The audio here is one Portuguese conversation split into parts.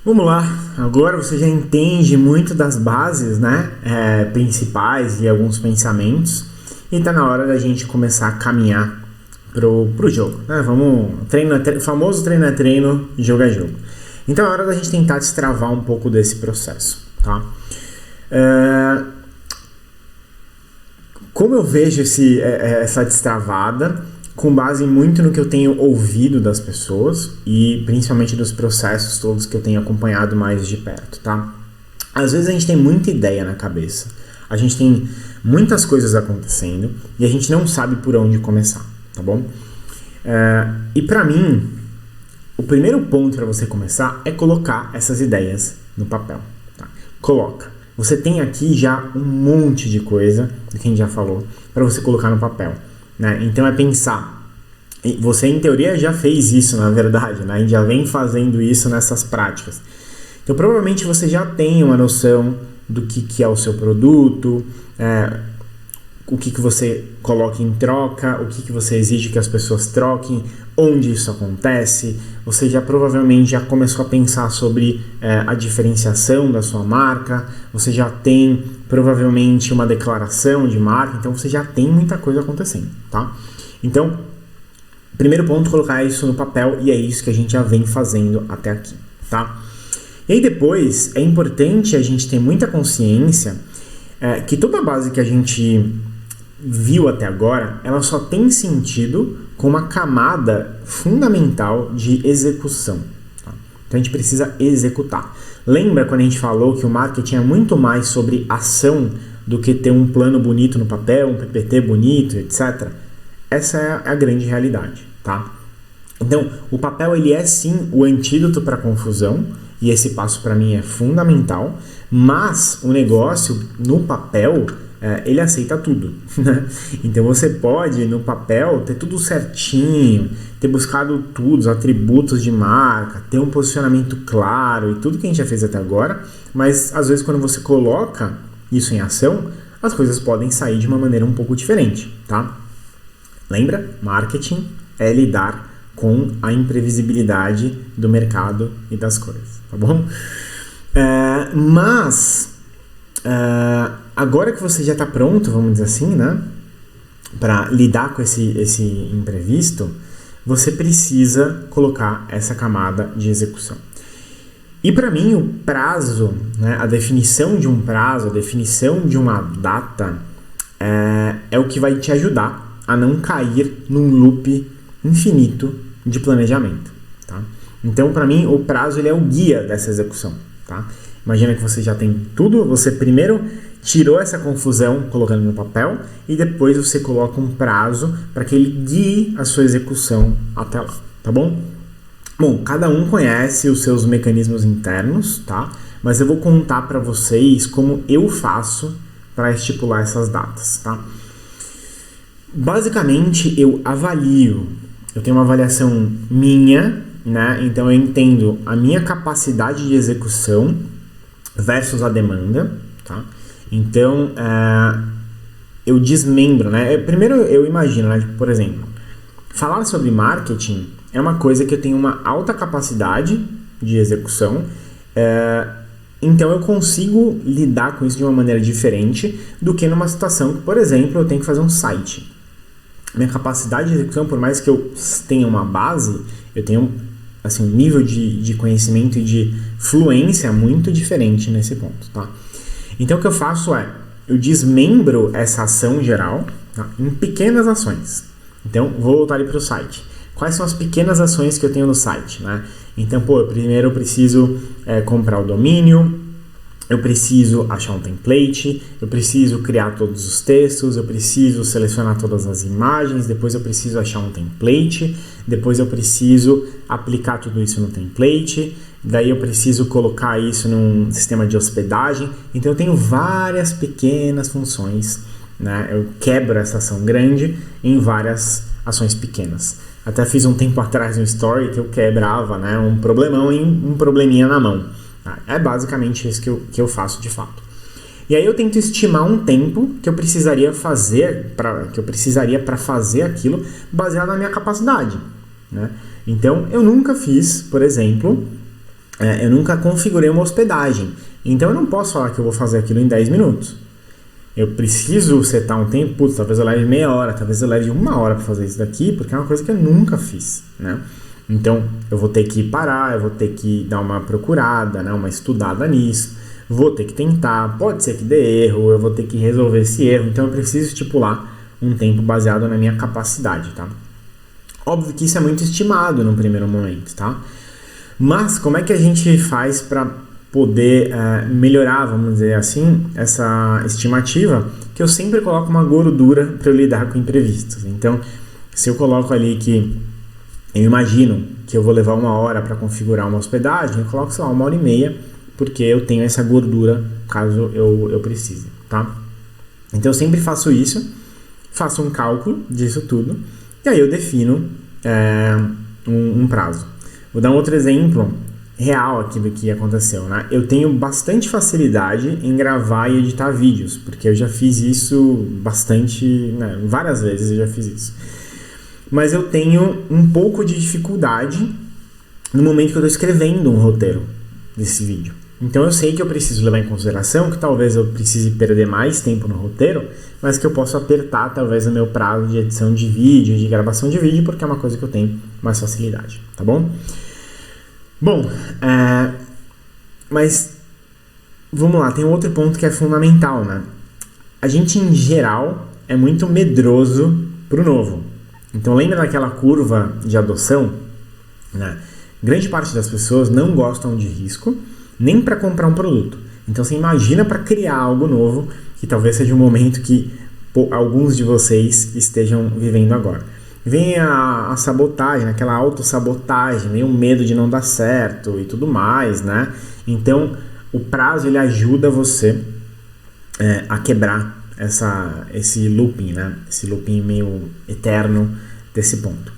Vamos lá, agora você já entende muito das bases, né, principais e alguns pensamentos, e tá na hora da gente começar a caminhar pro jogo, né? Famoso treino é treino, jogo é jogo. Então é hora da gente tentar destravar um pouco desse processo, tá? Como eu vejo essa destravada, com base muito no que eu tenho ouvido das pessoas e principalmente dos processos todos que eu tenho acompanhado mais de perto, tá? Às vezes a gente tem muita ideia na cabeça, a gente tem muitas coisas acontecendo e a gente não sabe por onde começar, tá bom? E pra mim, o primeiro ponto para você começar é colocar essas ideias no papel, tá? Coloca. Você tem aqui já um monte de coisa, que a gente já falou, para você colocar no papel, né? Então é pensar. Você, em teoria, já fez isso, na verdade, né? A gente já vem fazendo isso nessas práticas. Então, provavelmente, você já tem uma noção do que é o seu produto, o que você coloca em troca, o que você exige que as pessoas troquem, onde isso acontece. Você já provavelmente já começou a pensar sobre a diferenciação da sua marca, você já tem provavelmente uma declaração de marca, então você já tem muita coisa acontecendo, tá? Então, primeiro ponto, colocar isso no papel, e é isso que a gente já vem fazendo até aqui, tá? E aí depois, é importante a gente ter muita consciência que toda a base que a gente viu até agora, ela só tem sentido com uma camada fundamental de execução, tá? Então a gente precisa executar. Lembra quando a gente falou que o marketing é muito mais sobre ação do que ter um plano bonito no papel, um PPT bonito, etc? Essa é a grande realidade, tá? Então, o papel ele é sim o antídoto para a confusão, e esse passo para mim é fundamental, mas o negócio no papel ele aceita tudo, né? Então você pode no papel ter tudo certinho, ter buscado tudo, os atributos de marca, ter um posicionamento claro e tudo que a gente já fez até agora, mas às vezes quando você coloca isso em ação, as coisas podem sair de uma maneira um pouco diferente, tá? Lembra? Marketing é lidar com a imprevisibilidade do mercado e das coisas, tá bom? Agora que você já está pronto, vamos dizer assim, né, para lidar com esse imprevisto, você precisa colocar essa camada de execução. E para mim o prazo, né, a definição de um prazo, a definição de uma data é o que vai te ajudar a não cair num loop infinito de planejamento, tá? Então, para mim, o prazo ele é o guia dessa execução, tá? Imagina que você já tem tudo, você primeiro tirou essa confusão colocando no papel e depois você coloca um prazo para que ele guie a sua execução até lá, tá bom? Bom, cada um conhece os seus mecanismos internos, tá? Mas eu vou contar para vocês como eu faço para estipular essas datas, tá? Basicamente, eu tenho uma avaliação minha, né? Então eu entendo a minha capacidade de execução versus a demanda, tá? Então, eu desmembro, né? Primeiro eu imagino, né? Por exemplo, falar sobre marketing é uma coisa que eu tenho uma alta capacidade de execução, então eu consigo lidar com isso de uma maneira diferente do que numa situação que, por exemplo, eu tenho que fazer um site. Minha capacidade de execução, por mais que eu tenha uma base, eu tenho assim, um nível de conhecimento e de fluência muito diferente nesse ponto, tá? Então o que eu faço eu desmembro essa ação geral, tá, em pequenas ações. Então vou voltar ali para o site. Quais são as pequenas ações que eu tenho no site, né? Então, primeiro eu preciso comprar o domínio, eu preciso achar um template, eu preciso criar todos os textos, eu preciso selecionar todas as imagens, depois eu preciso achar um template, depois eu preciso aplicar tudo isso no template, daí eu preciso colocar isso num sistema de hospedagem. Então eu tenho várias pequenas funções, né? Eu quebro essa ação grande em várias ações pequenas. Até fiz um tempo atrás um story que eu quebrava, né, um problemão em um probleminha na mão. É basicamente isso que eu faço de fato. E aí eu tento estimar um tempo que eu precisaria para fazer aquilo baseado na minha capacidade, né? Então eu nunca fiz, por exemplo, eu nunca configurei uma hospedagem. Então eu não posso falar que eu vou fazer aquilo em 10 minutos. Eu preciso setar um tempo, putz, talvez eu leve meia hora, talvez eu leve 1 hora para fazer isso daqui, porque é uma coisa que eu nunca fiz, né? Então eu vou ter que parar, eu vou ter que dar uma procurada, né, uma estudada nisso, vou ter que tentar, pode ser que dê erro, eu vou ter que resolver esse erro, então eu preciso estipular um tempo baseado na minha capacidade, tá? Óbvio que isso é muito estimado no primeiro momento, tá? Mas como é que a gente faz para poder melhorar, vamos dizer assim, essa estimativa? Que eu sempre coloco uma gordura para eu lidar com imprevistos. Então, se eu coloco ali que eu imagino que eu vou levar 1 hora para configurar uma hospedagem, eu coloco, sei lá, 1 hora e meia, porque eu tenho essa gordura caso eu precise, tá? Então eu sempre faço isso, faço um cálculo disso tudo, e aí eu defino um prazo. Vou dar um outro exemplo real aqui do que aconteceu, né? Eu tenho bastante facilidade em gravar e editar vídeos, porque eu já fiz isso bastante, né? Várias vezes eu já fiz isso. Mas eu tenho um pouco de dificuldade no momento que eu estou escrevendo um roteiro desse vídeo. Então eu sei que eu preciso levar em consideração que talvez eu precise perder mais tempo no roteiro, mas que eu posso apertar talvez o meu prazo de edição de vídeo, de gravação de vídeo, porque é uma coisa que eu tenho mais facilidade, tá bom? Bom, mas vamos lá, tem um outro ponto que é fundamental, né? A gente em geral é muito medroso pro novo. Então lembra daquela curva de adoção, né? Grande parte das pessoas não gostam de risco, nem para comprar um produto. Então você imagina para criar algo novo, que talvez seja um momento que alguns de vocês estejam vivendo agora. Vem a sabotagem, aquela autossabotagem, vem o medo de não dar certo e tudo mais, né? Então o prazo ele ajuda você a quebrar esse looping, né? Esse looping meio eterno desse ponto.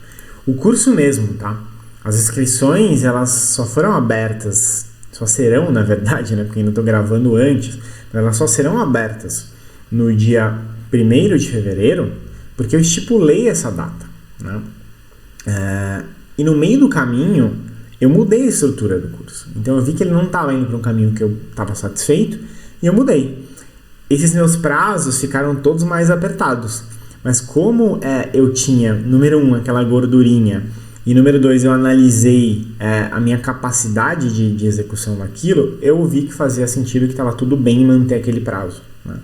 O curso mesmo, tá? As inscrições, elas só foram abertas, só serão, na verdade, né? Porque ainda estou gravando antes, mas elas só serão abertas no dia 1º de fevereiro, porque eu estipulei essa data, né? E no meio do caminho, eu mudei a estrutura do curso. Então eu vi que ele não estava indo para um caminho que eu estava satisfeito, e eu mudei. Esses meus prazos ficaram todos mais apertados. Mas como eu tinha, número 1, aquela gordurinha, e número 2, eu analisei a minha capacidade de execução daquilo, eu vi que fazia sentido, que estava tudo bem em manter aquele prazo, né?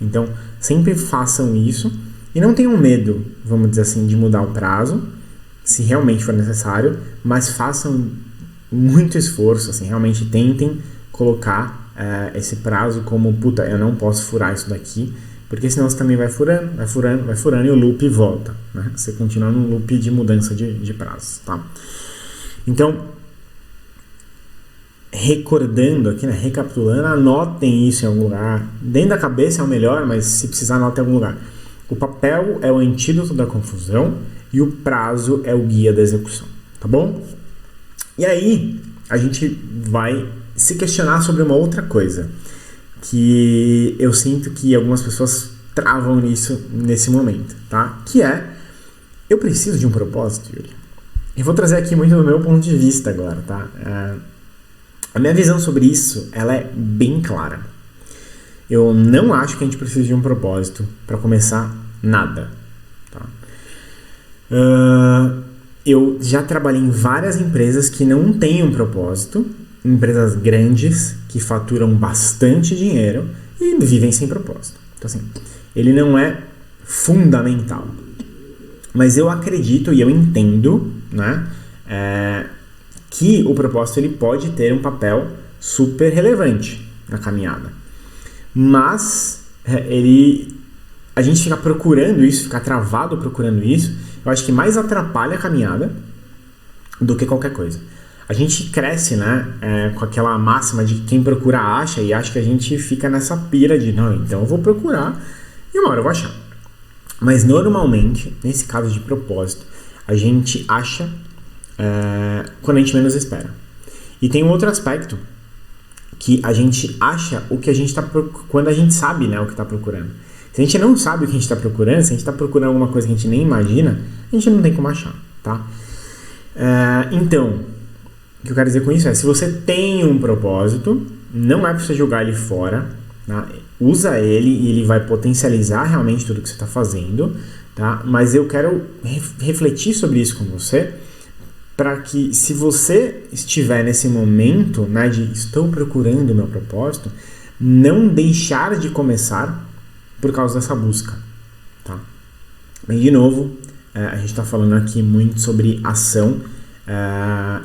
Então, sempre façam isso e não tenham medo, vamos dizer assim, de mudar o prazo, se realmente for necessário, mas façam muito esforço, assim, realmente tentem colocar esse prazo como, puta, eu não posso furar isso daqui, porque senão você também vai furando e o loop volta, né? Você continua num loop de mudança de prazos, tá? Então, recordando aqui, né? Recapitulando, anotem isso em algum lugar. Dentro da cabeça é o melhor, mas se precisar, anote em algum lugar. O papel é o antídoto da confusão e o prazo é o guia da execução, tá bom? E aí, a gente vai se questionar sobre uma outra coisa, que eu sinto que algumas pessoas travam nesse momento, tá? Que é, eu preciso de um propósito, Yuri. Eu vou trazer aqui muito do meu ponto de vista agora, tá? A minha visão sobre isso, ela é bem clara. Eu não acho que a gente precisa de um propósito para começar nada, tá? Eu já trabalhei em várias empresas que não têm um propósito, empresas grandes que faturam bastante dinheiro e vivem sem propósito. Então, assim, ele não é fundamental. Mas eu acredito e eu entendo, né, que o propósito ele pode ter um papel super relevante na caminhada. Mas a gente ficar procurando isso, ficar travado procurando isso, eu acho que mais atrapalha a caminhada do que qualquer coisa. A gente cresce, né, com aquela máxima de que quem procura acha, e acho que a gente fica nessa pira de, não, então eu vou procurar e uma hora eu vou achar. Mas normalmente, nesse caso de propósito, a gente acha quando a gente menos espera. E tem um outro aspecto, que a gente acha o que a gente está procurando, quando a gente sabe, né, o que está procurando. Se a gente não sabe o que a gente está procurando, se a gente está procurando alguma coisa que a gente nem imagina, a gente não tem como achar, tá? Então, O que eu quero dizer com isso é, se você tem um propósito, não é para você jogar ele fora, tá? Usa ele e ele vai potencializar realmente tudo que você está fazendo, tá? Mas eu quero refletir sobre isso com você, para que, se você estiver nesse momento, né, de estou procurando o meu propósito, não deixar de começar por causa dessa busca, tá? E de novo, a gente está falando aqui muito sobre ação,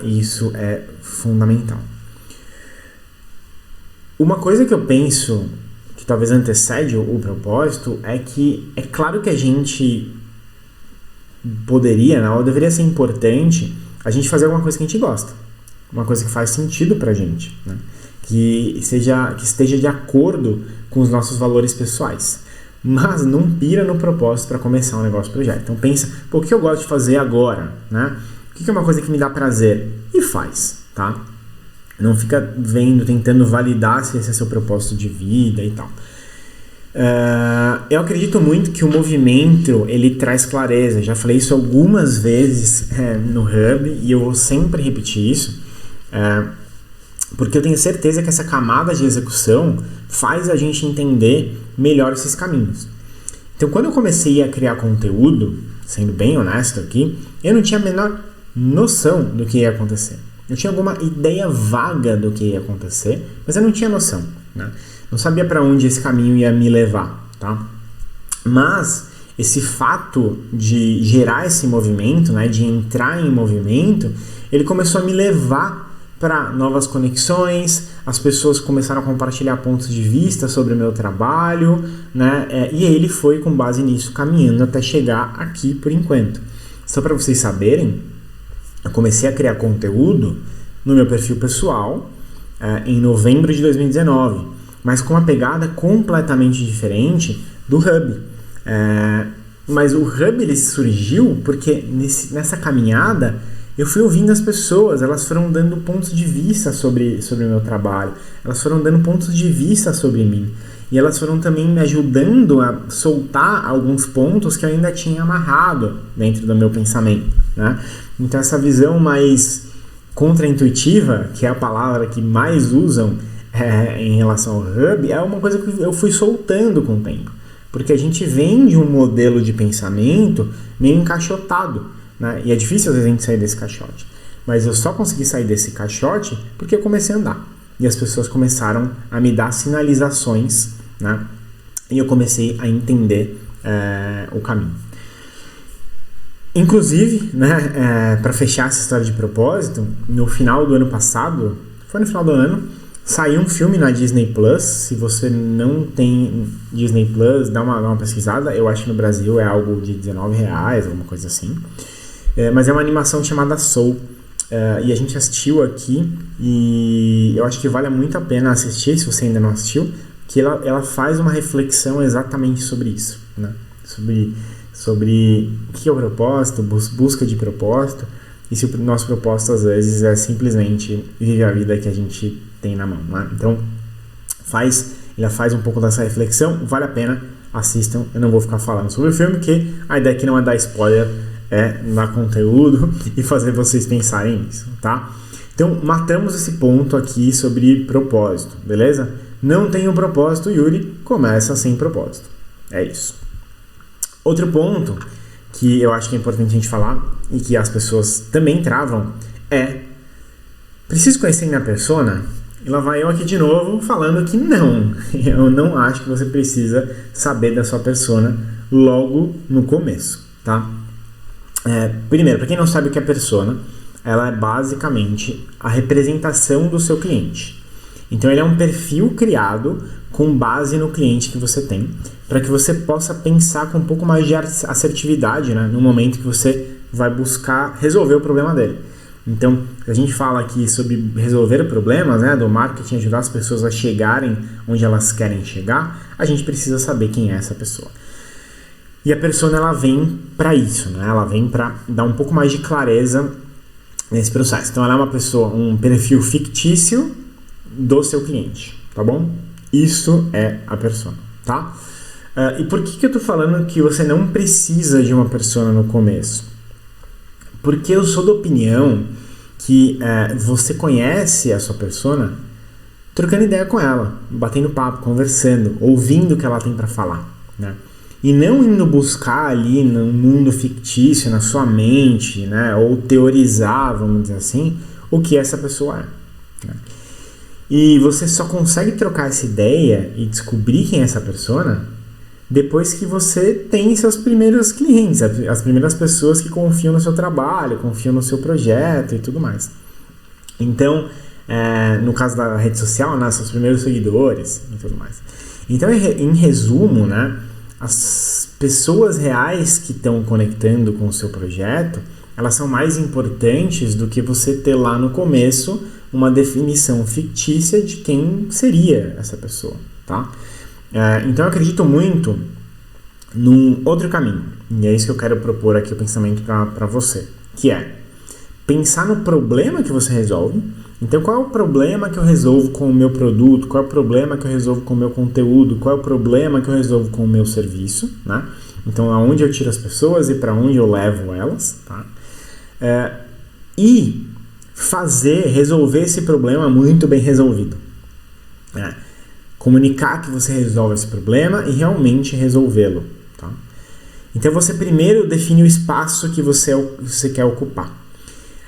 e isso é fundamental. Uma coisa que eu penso que talvez antecede o propósito é que é claro que a gente poderia, né, ou deveria ser importante a gente fazer alguma coisa que a gente gosta, uma coisa que faz sentido pra gente, né? Que esteja de acordo com os nossos valores pessoais, mas não pira no propósito para começar um negócio, projeto. Então pensa, o que eu gosto de fazer agora, né? O que é uma coisa que me dá prazer? E faz, tá? Não fica tentando validar se esse é seu propósito de vida e tal. Eu acredito muito que o movimento, ele traz clareza. Já falei isso algumas vezes no Hub, e eu vou sempre repetir isso, porque eu tenho certeza que essa camada de execução faz a gente entender melhor esses caminhos. Então, quando eu comecei a criar conteúdo, sendo bem honesto aqui, eu não tinha a menor noção do que ia acontecer. Eu tinha alguma ideia vaga do que ia acontecer, mas eu não tinha noção, né? Não sabia para onde esse caminho ia me levar, tá? Mas esse fato de gerar esse movimento, né, de entrar em movimento, ele começou a me levar para novas conexões, as pessoas começaram a compartilhar pontos de vista sobre o meu trabalho, né, e ele foi com base nisso caminhando até chegar aqui por enquanto. Só para vocês saberem, eu comecei a criar conteúdo no meu perfil pessoal em novembro de 2019, mas com uma pegada completamente diferente do Hub. Mas o Hub, ele surgiu porque nessa caminhada eu fui ouvindo as pessoas, elas foram dando pontos de vista sobre o meu trabalho, elas foram dando pontos de vista sobre mim, e elas foram também me ajudando a soltar alguns pontos que eu ainda tinha amarrado dentro do meu pensamento, né? Então essa visão mais contraintuitiva, que é a palavra que mais usam em relação ao Hub, é uma coisa que eu fui soltando com o tempo, porque a gente vem de um modelo de pensamento meio encaixotado, né? E é difícil às vezes a gente sair desse caixote, mas eu só consegui sair desse caixote porque eu comecei a andar, e as pessoas começaram a me dar sinalizações, né? E eu comecei a entender o caminho. Inclusive, né, para fechar essa história de propósito, no final do ano passado, foi no final do ano, saiu um filme na Disney Plus. Se você não tem Disney Plus, dá uma pesquisada. Eu acho que no Brasil é algo de R$19, alguma coisa assim. Mas é uma animação chamada Soul. E a gente assistiu aqui, e eu acho que vale muito a pena assistir, se você ainda não assistiu, que ela faz uma reflexão exatamente sobre isso, né? Sobre o que é o propósito, busca de propósito, e se o nosso propósito às vezes é simplesmente viver a vida que a gente tem na mão, né? Então ela faz um pouco dessa reflexão, vale a pena, assistam. Eu não vou ficar falando sobre o filme, porque a ideia aqui não é dar spoiler, é dar conteúdo e fazer vocês pensarem nisso, tá? Então matamos esse ponto aqui sobre propósito, beleza? Não tem um propósito, Yuri, começa sem propósito. É isso. Outro ponto que eu acho que é importante a gente falar, e que as pessoas também travam, é: preciso conhecer minha persona? E lá vai eu aqui de novo falando que não. Eu não acho que você precisa saber da sua persona logo no começo, tá? Primeiro, para quem não sabe o que é persona, ela é basicamente a representação do seu cliente. Então ele é um perfil criado com base no cliente que você tem, para que você possa pensar com um pouco mais de assertividade, né, no momento que você vai buscar resolver o problema dele. Então, a gente fala aqui sobre resolver problemas, né, do marketing, ajudar as pessoas a chegarem onde elas querem chegar, a gente precisa saber quem é essa pessoa. E a persona, ela vem para isso, né? Ela vem para dar um pouco mais de clareza nesse processo. Então ela é uma pessoa, um perfil fictício do seu cliente, tá bom? Isso é a persona, tá? E por que eu tô falando que você não precisa de uma persona no começo? Porque eu sou da opinião que você conhece a sua persona trocando ideia com ela, batendo papo, conversando, ouvindo o que ela tem para falar, né? E não indo buscar ali num mundo fictício, na sua mente, né? Ou teorizar, vamos dizer assim, o que essa pessoa é, né? E você só consegue trocar essa ideia e descobrir quem é essa persona depois que você tem seus primeiros clientes, as primeiras pessoas que confiam no seu trabalho, confiam no seu projeto e tudo mais. Então, no caso da rede social, né, seus primeiros seguidores e tudo mais. Então, em resumo, né, as pessoas reais que estão conectando com o seu projeto, elas são mais importantes do que você ter lá no começo uma definição fictícia de quem seria essa pessoa, tá? Então eu acredito muito num outro caminho, e é isso que eu quero propor aqui o pensamento para você, que é pensar no problema que você resolve. Então, qual é o problema que eu resolvo com o meu produto? Qual é o problema que eu resolvo com o meu conteúdo? Qual é o problema que eu resolvo com o meu serviço, né? Então, aonde eu tiro as pessoas e para onde eu levo elas, tá? E resolver esse problema muito bem resolvido. Comunicar que você resolve esse problema e realmente resolvê-lo, tá? Então, você primeiro define o espaço que você quer ocupar.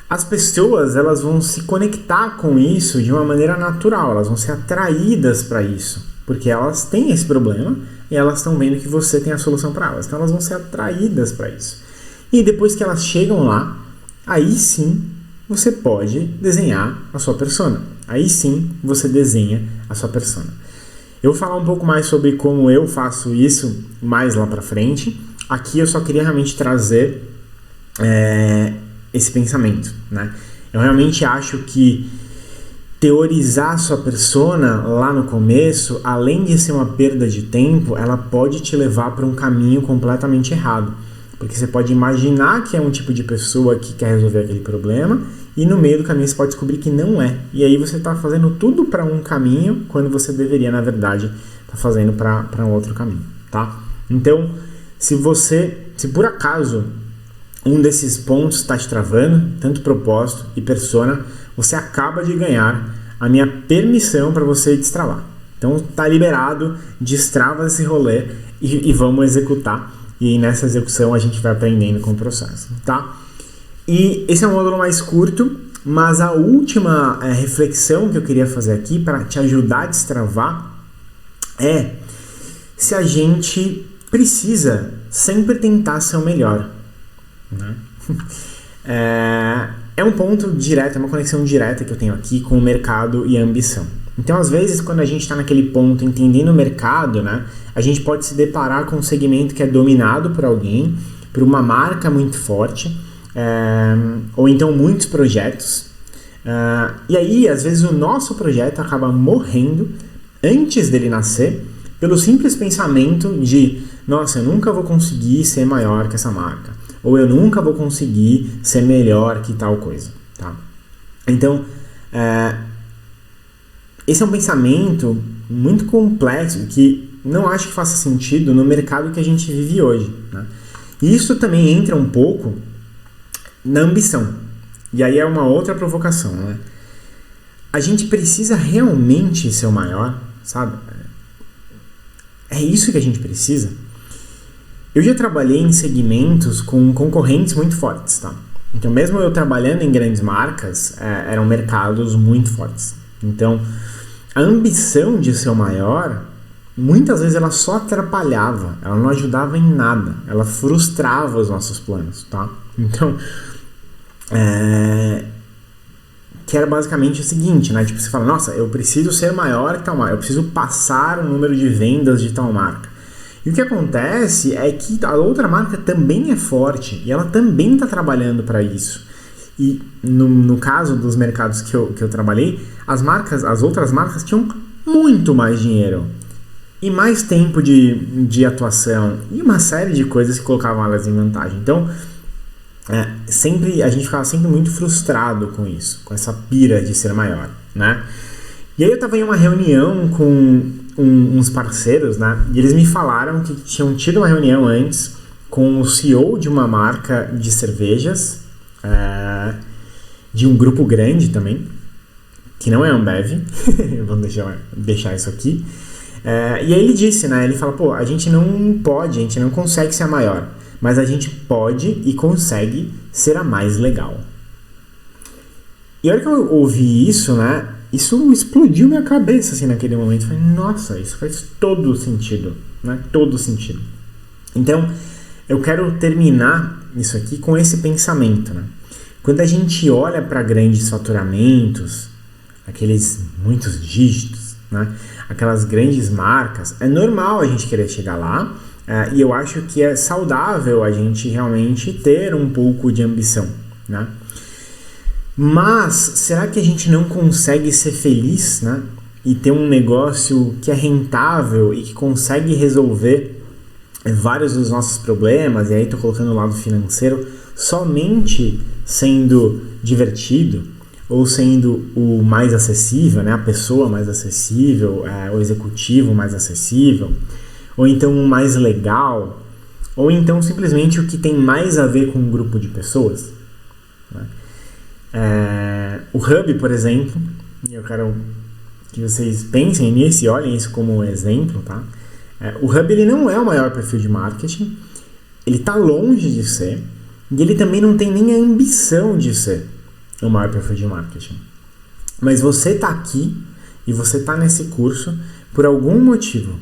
As pessoas, elas vão se conectar com isso de uma maneira natural, elas vão ser atraídas para isso, porque elas têm esse problema e elas estão vendo que você tem a solução para elas, então elas vão ser atraídas para isso. E depois que elas chegam lá, aí sim você pode desenhar a sua persona, aí sim você desenha a sua persona. Eu vou falar um pouco mais sobre como eu faço isso mais lá para frente. Aqui eu só queria realmente trazer esse pensamento, né? Eu realmente acho que teorizar sua persona lá no começo, além de ser uma perda de tempo, ela pode te levar para um caminho completamente errado, porque você pode imaginar que é um tipo de pessoa que quer resolver aquele problema e no meio do caminho você pode descobrir que não é, e aí você está fazendo tudo para um caminho quando você deveria, na verdade, estar fazendo para um outro caminho, tá? Então, se por acaso um desses pontos está te travando, tanto propósito e persona, você acaba de ganhar a minha permissão para você destravar. Então tá liberado, destrava esse rolê e vamos executar. E nessa execução a gente vai aprendendo com o processo, tá? E esse é um módulo mais curto, mas a última reflexão que eu queria fazer aqui para te ajudar a destravar é se a gente precisa sempre tentar ser o melhor, né? É um ponto direto, é uma conexão direta que eu tenho aqui com o mercado e a ambição. Então, às vezes, quando a gente está naquele ponto entendendo o mercado, né, a gente pode se deparar com um segmento que é dominado por alguém, por uma marca muito forte, ou então muitos projetos. E aí, às vezes, o nosso projeto acaba morrendo antes dele nascer pelo simples pensamento de: nossa, eu nunca vou conseguir ser maior que essa marca, ou eu nunca vou conseguir ser melhor que tal coisa, tá? Então, esse é um pensamento muito complexo que não acho que faça sentido no mercado que a gente vive hoje, né? E isso também entra um pouco na ambição. E aí é uma outra provocação, né? A gente precisa realmente ser o maior, sabe? É isso que a gente precisa? Eu já trabalhei em segmentos com concorrentes muito fortes, tá? Então, mesmo eu trabalhando em grandes marcas, eram mercados muito fortes. Então, a ambição de ser o maior, muitas vezes ela só atrapalhava, ela não ajudava em nada, ela frustrava os nossos planos, tá? Então, que era basicamente o seguinte, né? Tipo, você fala: nossa, eu preciso ser maior que tal marca, eu preciso passar o número de vendas de tal marca. E o que acontece é que a outra marca também é forte e ela também está trabalhando para isso. E no caso dos mercados que eu trabalhei, as outras marcas tinham muito mais dinheiro e mais tempo de atuação e uma série de coisas que colocavam elas em vantagem. Então, a gente ficava sempre muito frustrado com isso, com essa pira de ser maior, né? E aí eu estava em uma reunião com uns parceiros, né? E eles me falaram que tinham tido uma reunião antes com o CEO de uma marca de cervejas, de um grupo grande também, que não é Ambev, vamos deixar isso aqui. E aí ele disse, né, ele fala, pô, a gente não consegue ser a maior, mas a gente pode e consegue ser a mais legal. E a hora que eu ouvi isso, né, isso explodiu minha cabeça, assim, naquele momento. Eu falei, nossa, isso faz todo sentido, né, todo sentido. Então, eu quero terminar isso aqui com esse pensamento, né. Quando a gente olha para grandes faturamentos, aqueles muitos dígitos, né, aquelas grandes marcas, é normal a gente querer chegar lá, e eu acho que é saudável a gente realmente ter um pouco de ambição, né? Mas será que a gente não consegue ser feliz, né, e ter um negócio que é rentável e que consegue resolver vários dos nossos problemas, e aí estou colocando o lado financeiro, somente sendo divertido, ou sendo o mais acessível, né, a pessoa mais acessível, o executivo mais acessível, ou então o mais legal, ou então simplesmente o que tem mais a ver com um grupo de pessoas, né? O Hub, por exemplo, eu quero que vocês pensem nisso e olhem isso como um exemplo, tá? O Hub, ele não é o maior perfil de marketing, ele está longe de ser, e ele também não tem nem a ambição de ser o maior perfil de marketing. Mas você está aqui e você está nesse curso por algum motivo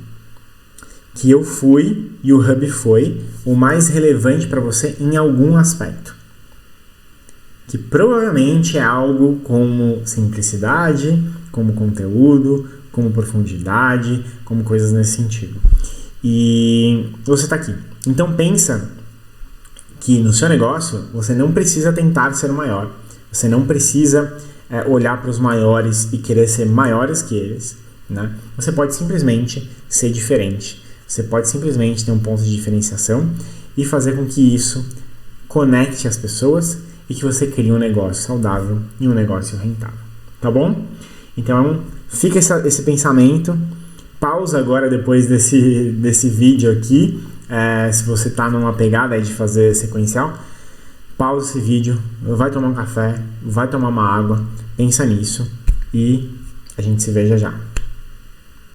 que eu fui e o Hub foi o mais relevante para você em algum aspecto. Que provavelmente é algo como simplicidade, como conteúdo, como profundidade, como coisas nesse sentido. E você está aqui. Então pensa que no seu negócio você não precisa tentar ser o maior. Você não precisa olhar para os maiores e querer ser maiores que eles, né? Você pode simplesmente ser diferente. Você pode simplesmente ter um ponto de diferenciação e fazer com que isso conecte as pessoas e que você crie um negócio saudável e um negócio rentável. Tá bom? Então, fica esse pensamento. Pausa agora depois desse vídeo aqui. Se você está numa pegada aí de fazer sequencial, pausa esse vídeo, vai tomar um café, vai tomar uma água, pensa nisso e a gente se vê já já.